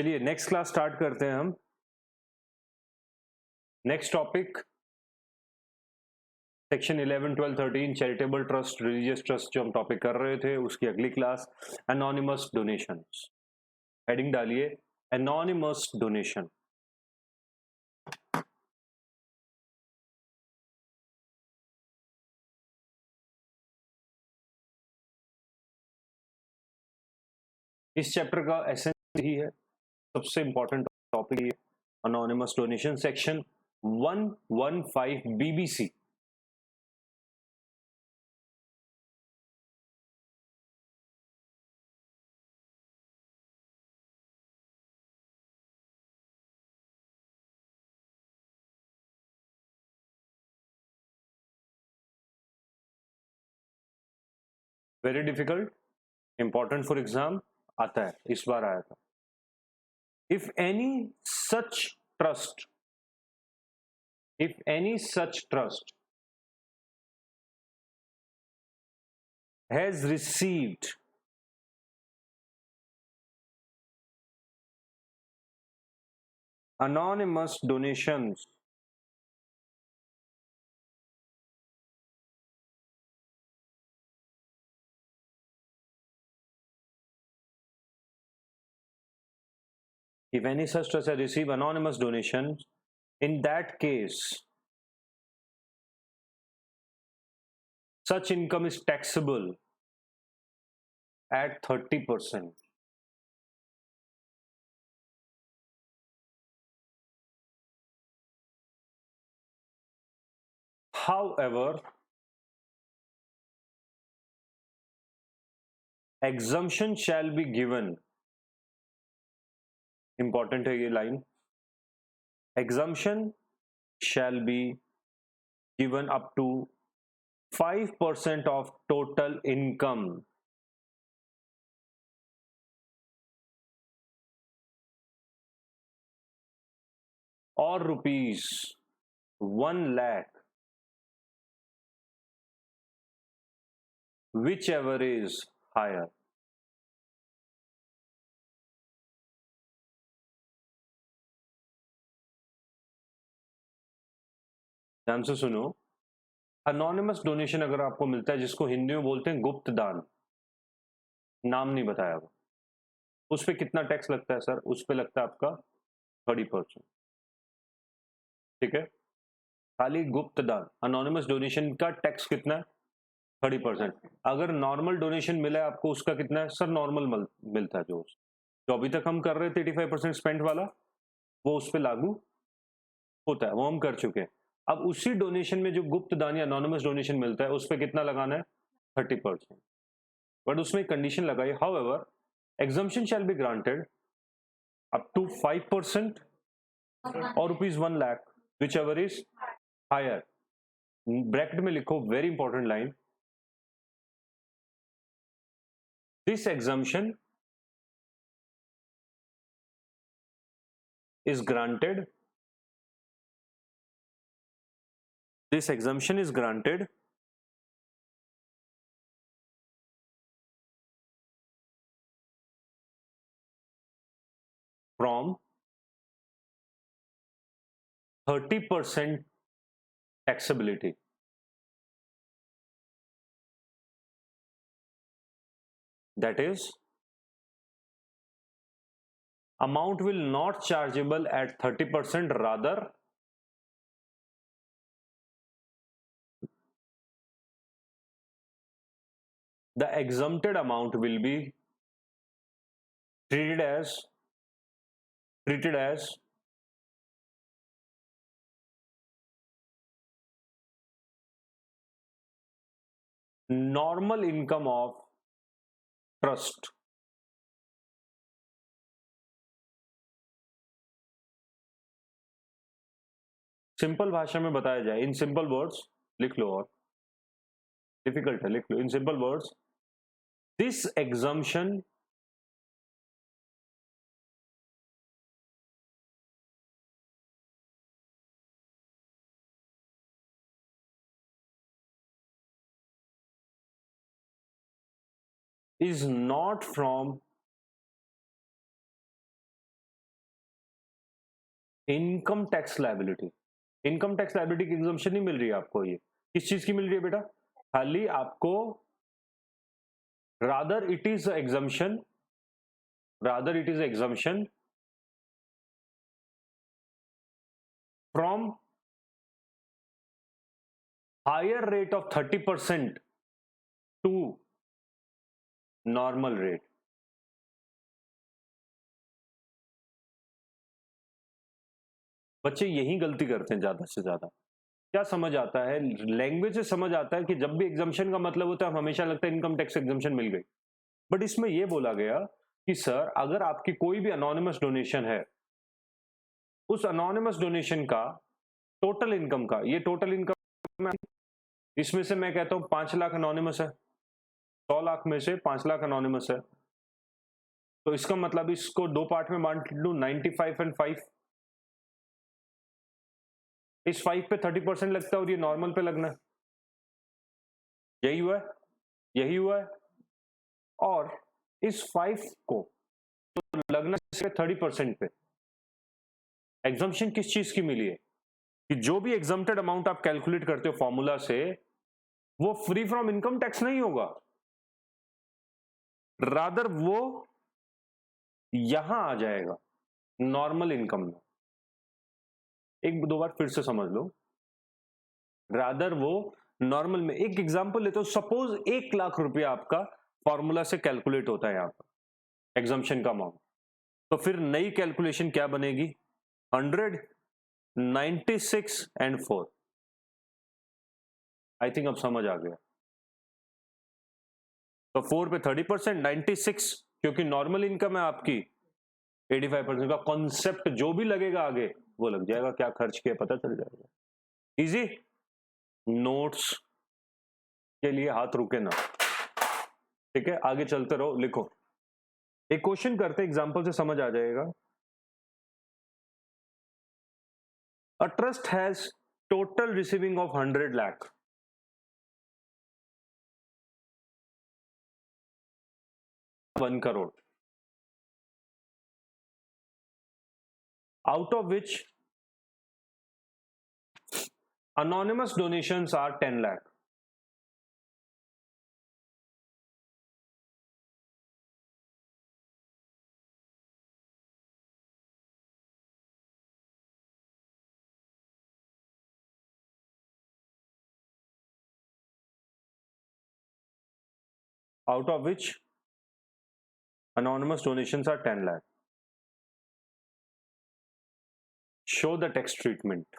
चलिए next class start करते हैं हम। Next topic section 11, 12, 13 charitable trust, religious trust जो हम टॉपिक कर रहे थे उसकी अगली क्लास एनोनिमस डोनेशंस। हेडिंग डालिए एनोनिमस डोनेशन। इस चैप्टर का एसेंस ही है, सबसे इंपॉर्टेंट टॉपिक ये anonymous donation. Section 115 BBC. Very difficult, important for exam, आता है, इस बार आया था। If any such trust has received anonymous donations if any such trust has received anonymous donations, in that case such income is taxable at 30%. However, exemption shall be given, important है ये line, exemption shall be given up to 5% of total income or rupees 1 lakh, whichever is higher. ध्यान से सुनो, anonymous donation अगर आपको मिलता है, जिसको हिंदी में बोलते हैं गुप्त दान, नाम नहीं बताया हुआ, उस पर कितना टैक्स लगता है सर? उस पर लगता है आपका 30%। ठीक है, खाली गुप्त दान अनोनिमस डोनेशन का टैक्स कितना है? 30%। अगर नॉर्मल डोनेशन मिला है आपको, उसका कितना है सर? नॉर्मल मिलता है जो अभी तक हम कर रहे थे 85% स्पेंड वाला, वो उस पर लागू होता है, वो हम कर चुके हैं। अब उसी डोनेशन में जो गुप्त दान या अनोनिमस डोनेशन मिलता है, उस पर कितना लगाना है? 30%। बट उसमें कंडीशन लगाई, however exemption shall be granted up to 5% or rupees 1 lakh, whichever is higher. Bracket में लिखो, very important line, this exemption is granted from 30% taxability. That is, amount will not chargeable at 30%, rather the exempted amount will be treated as normal income of trust. Simple भाषा में बताया जाए, इन simple words लिख लो, और difficult है लिख लो, in simple words, this exemption is not from income tax liability, income tax liability की एग्जम्पशन नहीं मिल रही है आपको। ये किस चीज की मिल रही है बेटा? खाली आपको rather it is exemption, rather it is exemption from higher rate of 30% to normal rate. बच्चे यही गलती करते हैं ज्यादा से ज्यादा। क्या समझ आता है, लैंग्वेज से समझ आता है कि जब भी एग्जाम्शन का मतलब होता है, हमेशा लगता है इनकम टैक्स एग्जाम्शन मिल गई। बट इसमें यह बोला गया कि सर अगर आपकी कोई भी अनोनिमस डोनेशन है, उस अनोनिमस डोनेशन का टोटल इनकम का, ये टोटल इनकम, इसमें से मैं कहता हूं 5 लाख अनोनिमस है, 100 लाख में से 5 लाख अनोनिमस है, तो इसका मतलब इसको दो पार्ट में बांट लू, 95 एंड 5। इस 5 पे 30% लगता है और ये नॉर्मल पे लगना है। यही हुआ है, यही हुआ है। और इस 5 को तो लगना है 30% पे। एग्जम्पशन किस चीज की मिली है कि जो भी एग्जम्प्टेड अमाउंट आप कैलकुलेट करते हो फॉर्मूला से, वो फ्री फ्रॉम इनकम टैक्स नहीं होगा, रादर वो यहां आ जाएगा नॉर्मल इनकम में। एक दो बार फिर से समझ लो, रादर वो नॉर्मल में। एक एग्जांपल लेते हो, सपोज 1 लाख रुपया आपका फॉर्मूला से कैलकुलेट होता है यहां पर एग्जम्पशन का अमाउंट, तो फिर नई कैलकुलेशन क्या बनेगी? 100, 96 एंड 4। आई थिंक अब समझ आ गया। तो 4 पे 30%, 96 क्योंकि नॉर्मल इनकम है आपकी 85% का। कॉन्सेप्ट जो भी लगेगा आगे वो लग जाएगा, क्या खर्च किया पता चल जाएगा। इजी। नोट्स के लिए हाथ रुके ना, ठीक है, आगे चलते रहो, लिखो। एक क्वेश्चन करते, एग्जांपल से समझ आ जाएगा। A trust has total receiving of 100 lakh, one crore, out of which anonymous donations are 10 lakh. Out of which anonymous donations are 10 lakh. Show the tax treatment.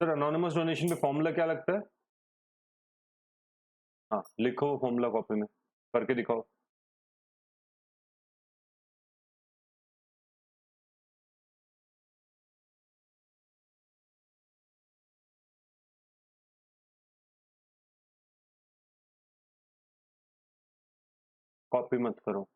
Sir anonymous donation पे फॉर्मूला क्या लगता है? हाँ लिखो फॉर्मूला कॉपी में, करके दिखाओ। Copy मत करो।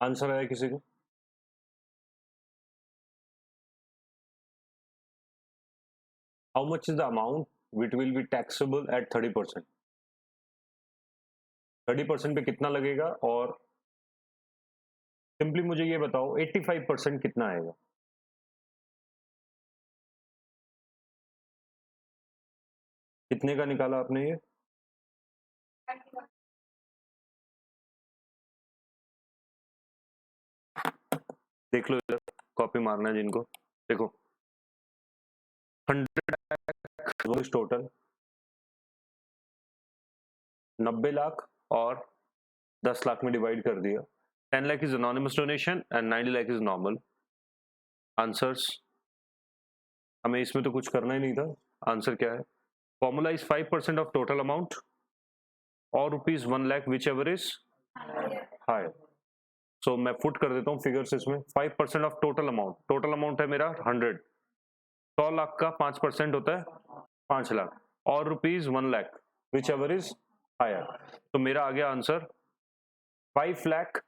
आंसर आया किसी को? How much is the amount which will be taxable at 30%? 30% पे कितना लगेगा? और सिंपली मुझे ये बताओ 85% कितना आएगा? कितने का निकाला आपने ये? देख लो इधर, कॉपी मारना है जिनको। देखो 100 टोटल, 90 लाख और 10 लाख में डिवाइड कर दिया। 10 lakh is anonymous donation and 90 lakh is normal. Answers, हमें इसमें तो कुछ करना ही नहीं था। आंसर क्या है? Formula is 5% of total amount और ₹1 lakh whichever is higher. So मैं फुट कर देता हूँ फिगर्स इसमें। 5% of total amount, total amount है मेरा 100, 100 लाख का 5% होता है 5 लाख और ₹1 lakh whichever is higher. तो मेरा आ गया आंसर 5 लाख।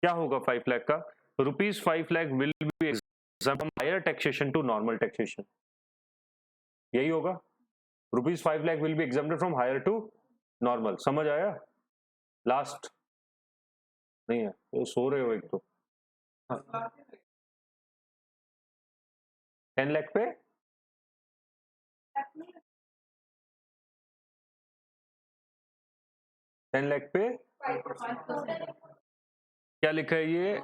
क्या होगा 5 लाख का? ₹5 lakh will be exempt from higher taxation to normal taxation. यही होगा, ₹5 lakh will be exempted from higher to normal. समझ आया? लास्ट नहीं है तो सो रहे हो एक तो। 10 लाख पे 10 लाख पे क्या लिखा है ये?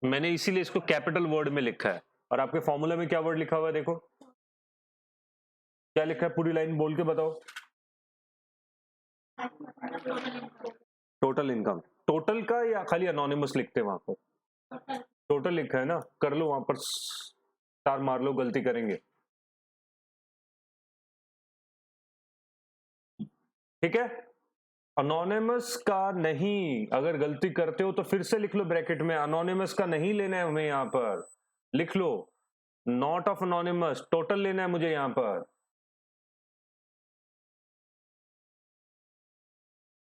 मैंने इसीलिए इसको कैपिटल वर्ड में लिखा है। और आपके फॉर्मूला में क्या वर्ड लिखा हुआ है? देखो क्या लिखा है, पूरी लाइन बोल के बताओ। टोटल इनकम, टोटल का या खाली अनोनिमस लिखते हैं वहां पर? टोटल लिखा है ना, कर लो वहां पर स्टार मार लो, गलती करेंगे। ठीक है, अनोनिमस का नहीं, अगर गलती करते हो तो फिर से लिख लो ब्रैकेट में, अनोनिमस का नहीं लेना है हमें यहां पर। लिख लो नॉट ऑफ अनोनिमस, टोटल लेना है मुझे यहां पर।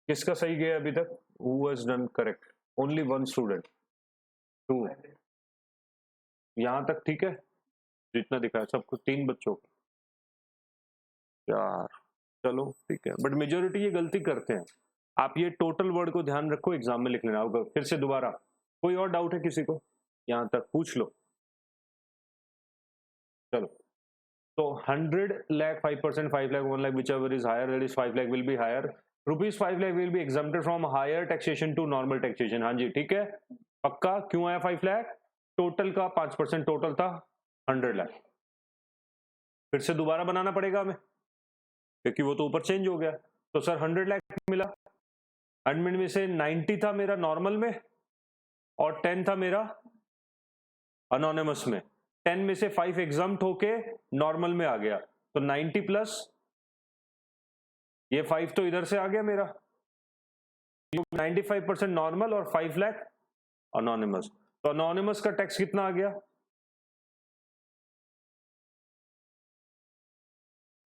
किसका सही गया अभी तक? Who has done correct? Only one student. 2 यहां तक ठीक है, जितना दिखा है सबको 3 बच्चों को। यार चलो ठीक है, बट मेजोरिटी ये गलती करते हैं। आप ये टोटल वर्ड को ध्यान रखो, एग्जाम में लिख लेना होगा। फिर से दोबारा, कोई और डाउट है किसी को? यहां तक पूछ लो। चलो तो 100 lakh 5%, 5 lakh 1 lakh whichever is higher, that is 5 lakh will be higher, ₹5 lakh will be exempted from higher taxation to normal taxation। हाँ जी ठीक है, पक्का। क्यों आया 5 लाख? टोटल का 5% टोटल था 100 लाख। फिर से दोबारा बनाना पड़ेगा हमें क्योंकि वो तो ऊपर चेंज हो गया। तो सर 100 लाख मिला, 100 में से 90 था मेरा नॉर्मल में और 10 था मेरा अनोनिमस में। 10 में से 5 एग्जम्प्ट होके नॉर्मल में आ गया, तो 90 प्लस ये 5 तो इधर से आ गया मेरा। 95% नॉर्मल और 5 लाख अनोनिमस। तो अनोनिमस का टैक्स कितना आ गया?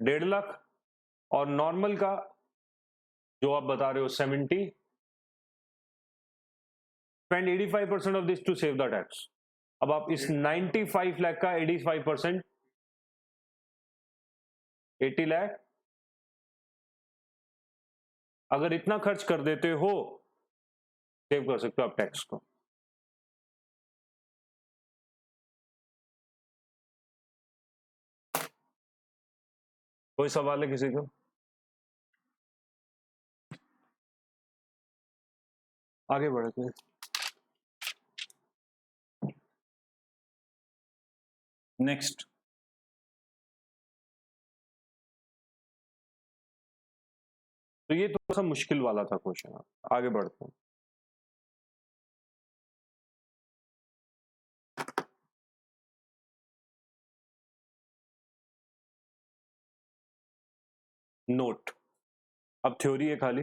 1.5 लाख। और नॉर्मल का जो आप बता रहे हो 70, spend 85% of this to save the tax। अब आप इस 95 लाख का 85%, 80 लाख अगर इतना खर्च कर देते हो, सेव कर सकते हो आप टैक्स को। कोई सवाल है किसी को? आगे बढ़ते हैं। नेक्स्ट, तो ये थोड़ा सा मुश्किल वाला था क्वेश्चन। आगे बढ़ते हैं। नोट, अब थ्योरी है खाली।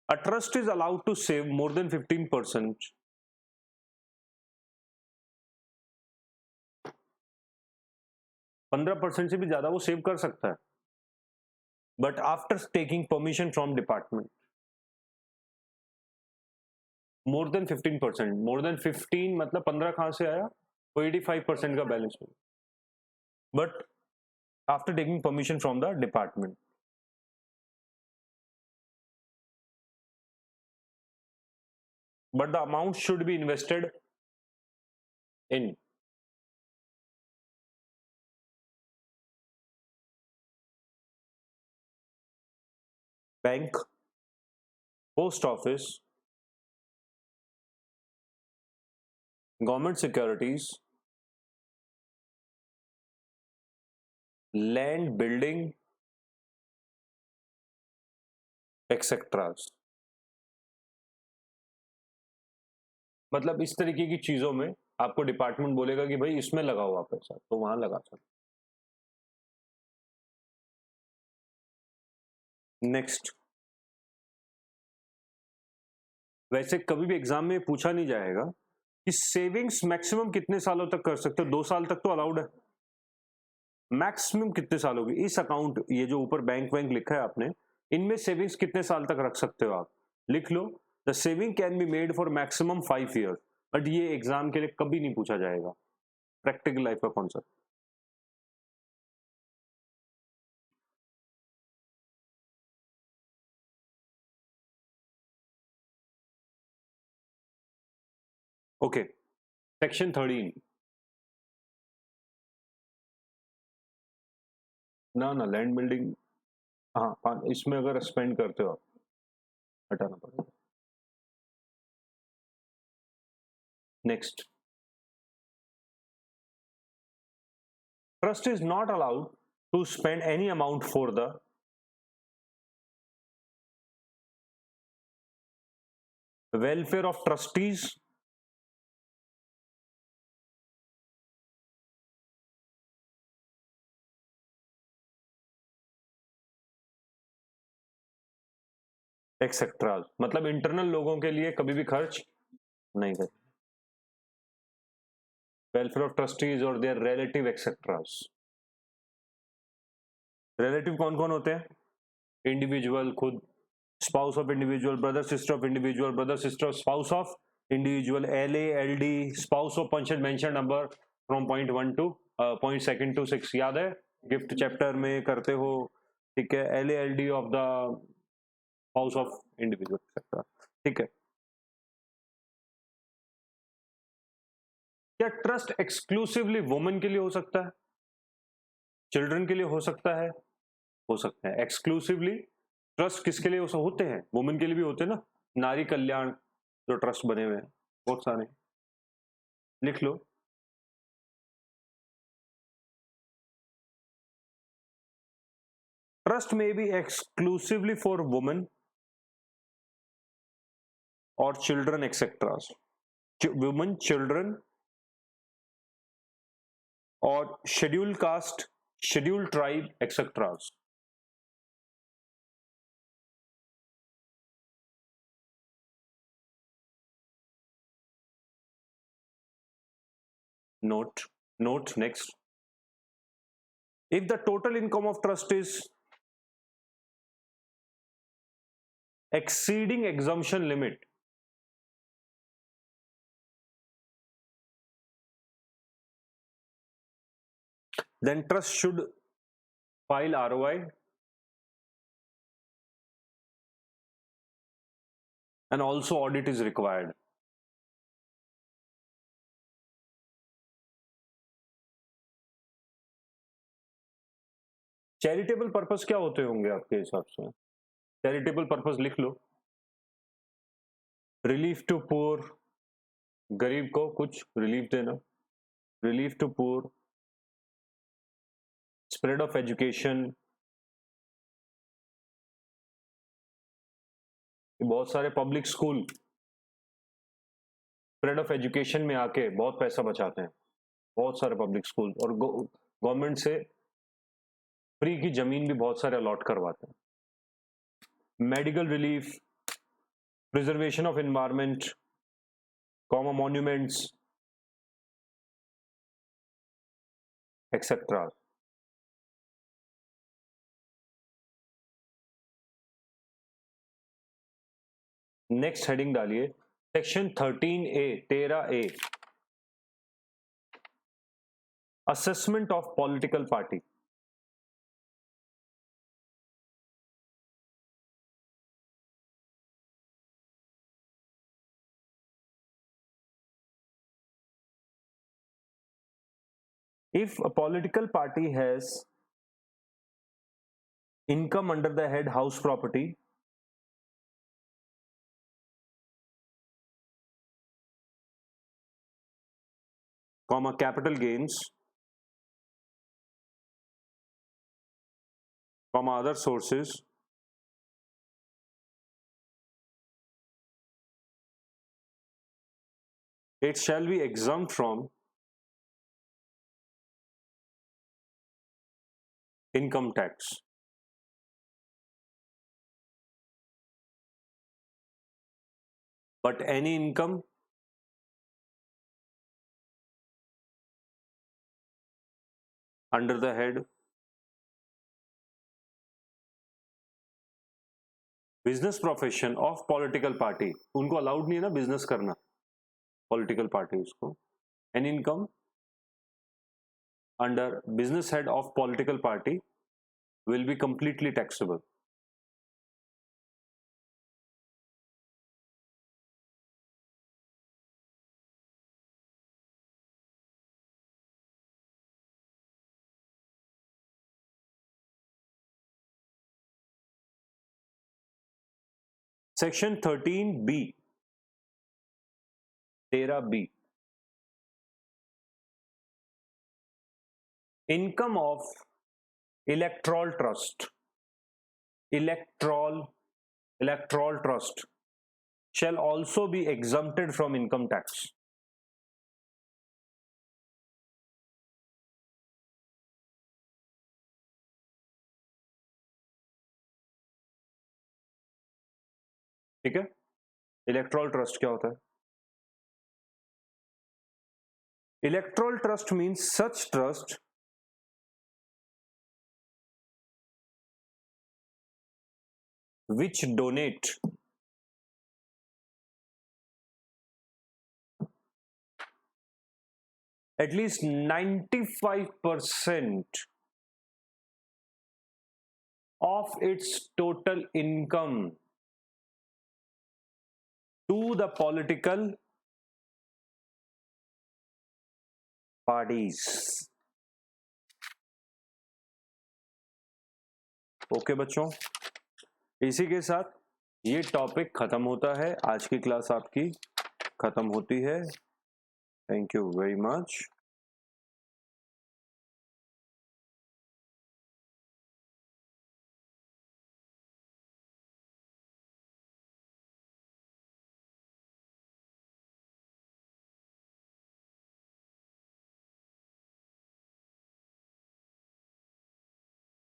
A trust is allowed to save more than 15%, 15% से भी ज्यादा वो सेव कर सकता है, but after taking permission from department. More than 15%, more than 15 मतलब 15 कहां से आया, तो 85% का balance, but after taking permission from the department. But the amount should be invested in bank, post office, government securities, land, building, etc. मतलब इस तरीके की चीजों में आपको डिपार्टमेंट बोलेगा कि भाई इसमें लगाओ आप पैसा, तो वहां लगा सकते. नेक्स्ट, वैसे कभी भी एग्जाम में पूछा नहीं जाएगा कि सेविंग्स मैक्सिमम कितने सालों तक कर सकते हो. 2 साल तक तो अलाउड है. मैक्सिमम कितने सालों की इस अकाउंट, ये जो ऊपर बैंक बैंक लिखा है आपने, इनमें सेविंग्स कितने साल तक रख सकते हो आप, लिख लो. The saving can be made for maximum 5 years. But ये एग्जाम के लिए कभी नहीं पूछा जाएगा, प्रैक्टिकल लाइफ का कॉन्सेप्ट. Okay, section 13. ना लैंड बिल्डिंग, हाँ इसमें अगर स्पेंड करते हो आप, हटाना पड़ेगा. Next, trust is not allowed to spend any amount for the welfare of trustees, etcetera. मतलब इंटरनल लोगों के लिए कभी भी खर्च नहीं कर. वेलफेयर ऑफ ट्रस्टीज और देयर रिलेटिव एक्सेट्रास. रिलेटिव कौन कौन होते हैं, इंडिविजुअल खुद, spouse of individual, brother sister of individual, brother sister spouse of individual, LA LD, spouse of punch mention number from point 1 to point 2 to 6. याद है gift chapter में करते हो, ठीक है. LA LD of the house of individual etcetera. ठीक है. क्या ट्रस्ट एक्सक्लूसिवली वुमेन के लिए हो सकता है, चिल्ड्रन के लिए हो सकता है, हो सकता है. एक्सक्लूसिवली ट्रस्ट किसके लिए होते हैं, वुमेन के लिए भी होते हैं ना. नारी कल्याण जो ट्रस्ट बने हुए हैं बहुत सारे, लिख लो. ट्रस्ट में बी एक्सक्लूसिवली फॉर वुमेन और चिल्ड्रन एक्सेट्रा. वुमेन, चिल्ड्रन और schedule caste, schedule tribe etcetera. note next, if the total income of trust is exceeding exemption limit, then trust should file ROI and also audit is required. Charitable purpose क्या होते होंगे आपके हिसाब से, charitable purpose लिख लो. Relief to poor, गरीब को कुछ रिलीफ देना, relief to poor, spread of education. बहुत सारे public school spread of education में आके बहुत पैसा बचाते हैं, बहुत सारे पब्लिक स्कूल, और गवर्नमेंट से फ्री की जमीन भी बहुत सारे अलॉट करवाते हैं. Medical relief, preservation of environment, common monuments etcetera. Next heading डालिए, section 13A assessment of political party. If a political party has income under the head house property, comma capital gains, comma other sources, it shall be exempt from income tax. But any income under the head business profession of political party, उनको allowed नहीं है ना business करना political party, उसको any income under business head of political party will be completely taxable. Section 13B 13B income of electoral trust shall also be exempted from income tax. ठीक है, electoral trust क्या होता है? Electoral trust means such trust which donate at least 95% of its total income to the political parties. Okay बच्चों, इसी के साथ ये टॉपिक खत्म होता है, आज की क्लास आपकी खत्म होती है. Thank you very much.